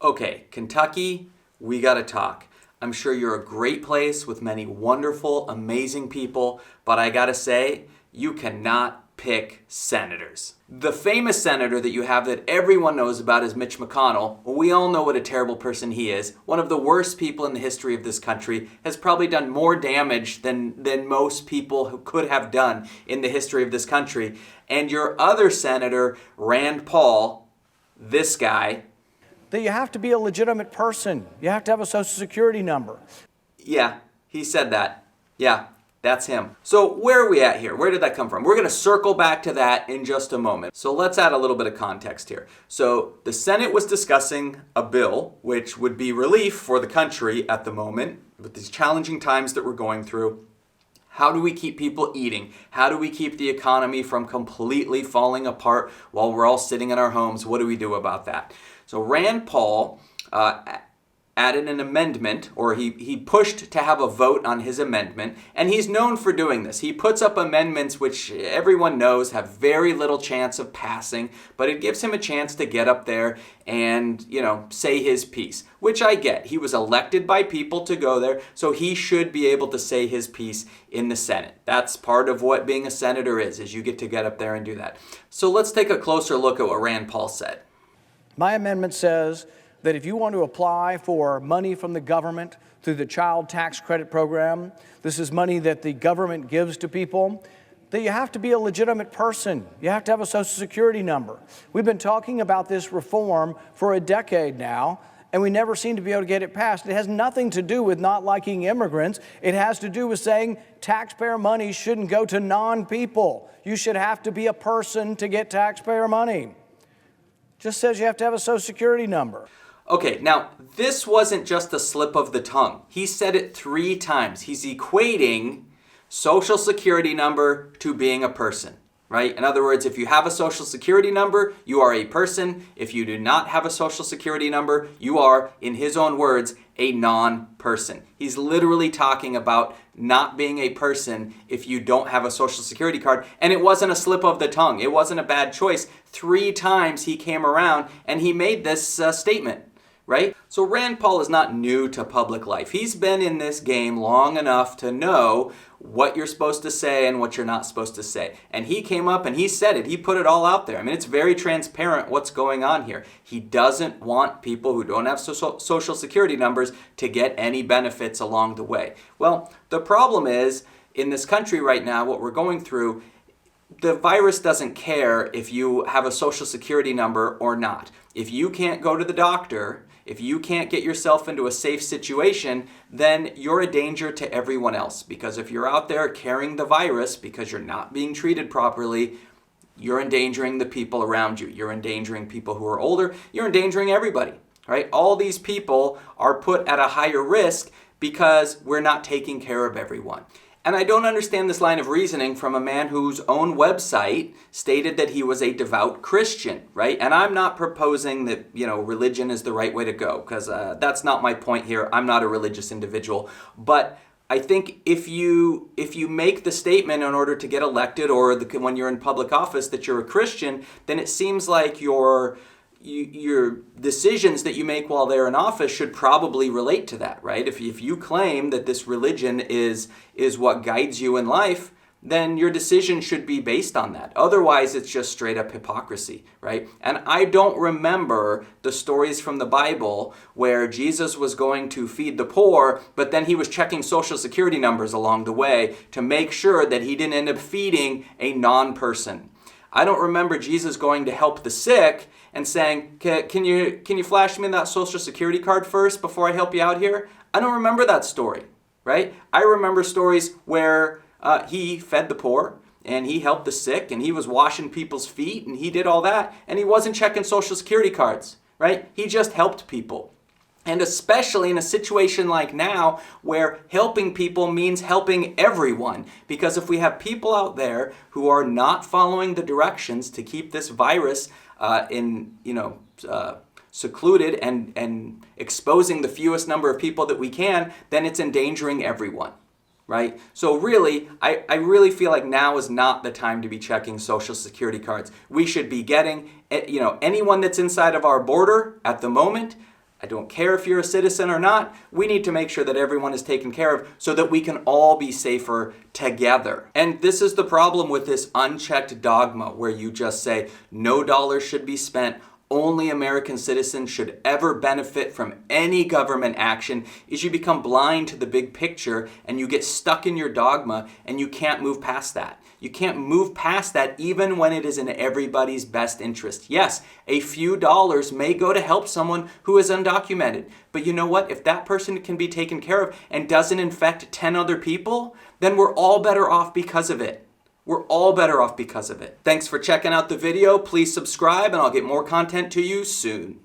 Okay, Kentucky, we gotta talk. I'm sure you're a great place with many wonderful, amazing people, but I gotta say, you cannot pick senators. The famous senator that you have that everyone knows about is Mitch McConnell. We all know what a terrible person he is. One of the worst people in the history of this country, has probably done more damage than most people who could have done in the history of this country. And your other senator, Rand Paul, this guy, that you have to be a legitimate person. You have to have a social security number. Yeah, he said that. Yeah, that's him. So where are we at here? Where did that come from? We're going to circle back to that in just a moment. So let's add a little bit of context here. So the Senate was discussing a bill which would be relief for the country at the moment with these challenging times that we're going through. How do we keep people eating? How do we keep the economy from completely falling apart while we're all sitting in our homes? What do we do about that? So Rand Paul added an amendment, or he pushed to have a vote on his amendment, and he's known for doing this. He puts up amendments which everyone knows have very little chance of passing, but it gives him a chance to get up there and, say his piece, which I get. He was elected by people to go there, so he should be able to say his piece in the Senate. That's part of what being a senator is you get up there and do that. So let's take a closer look at what Rand Paul said. My amendment says that if you want to apply for money from the government through the child tax credit program, this is money that the government gives to people, that you have to be a legitimate person. You have to have a social security number. We've been talking about this reform for a decade now, and we never seem to be able to get it passed. It has nothing to do with not liking immigrants. It has to do with saying taxpayer money shouldn't go to non-people. You should have to be a person to get taxpayer money. Just says you have to have a social security number. Okay, now this wasn't just a slip of the tongue. He said it 3 times. He's equating social security number to being a person, right? In other words, if you have a social security number, you are a person. If you do not have a social security number, you are, in his own words, a non-person. He's literally talking about not being a person if you don't have a social security card. And it wasn't a slip of the tongue. It wasn't a bad choice. 3 times he came around and he made this statement, right? So Rand Paul is not new to public life. He's been in this game long enough to know what you're supposed to say and what you're not supposed to say. And he came up and he said it. He put it all out there. I mean, it's very transparent what's going on here. He doesn't want people who don't have social security numbers to get any benefits along the way. Well, the problem is, in this country right now, what we're going through, the virus doesn't care if you have a social security number or not. If you can't go to the doctor, if you can't get yourself into a safe situation, then you're a danger to everyone else. Because if you're out there carrying the virus because you're not being treated properly, you're endangering the people around you. You're endangering people who are older. You're endangering everybody, right? All these people are put at a higher risk because we're not taking care of everyone. And I don't understand this line of reasoning from a man whose own website stated that he was a devout Christian, right? And I'm not proposing that, religion is the right way to go, because that's not my point here. I'm not a religious individual. But I think if you make the statement in order to get elected or when you're in public office that you're a Christian, then it seems like your decisions that you make while they're in office should probably relate to that, right? If you claim that this religion is what guides you in life, then your decision should be based on that. Otherwise, it's just straight up hypocrisy, right? And I don't remember the stories from the Bible where Jesus was going to feed the poor, but then he was checking social security numbers along the way to make sure that he didn't end up feeding a non-person. I don't remember Jesus going to help the sick and saying, can you flash me that social security card first before I help you out here? I don't remember that story, right? I remember stories where he fed the poor and he helped the sick and he was washing people's feet and he did all that and he wasn't checking social security cards, right? He just helped people. And especially in a situation like now where helping people means helping everyone. Because if we have people out there who are not following the directions to keep this virus secluded and exposing the fewest number of people that we can, then it's endangering everyone, right? So really, I really feel like now is not the time to be checking social security cards. We should be getting, anyone that's inside of our border at the moment, I don't care if you're a citizen or not. We need to make sure that everyone is taken care of so that we can all be safer together. And this is the problem with this unchecked dogma where you just say no dollars should be spent, only American citizens should ever benefit from any government action, is you become blind to the big picture and you get stuck in your dogma and you can't move past that. You can't move past that even when it is in everybody's best interest. Yes, a few dollars may go to help someone who is undocumented. But you know what? If that person can be taken care of and doesn't infect 10 other people, then we're all better off because of it. We're all better off because of it. Thanks for checking out the video. Please subscribe and I'll get more content to you soon.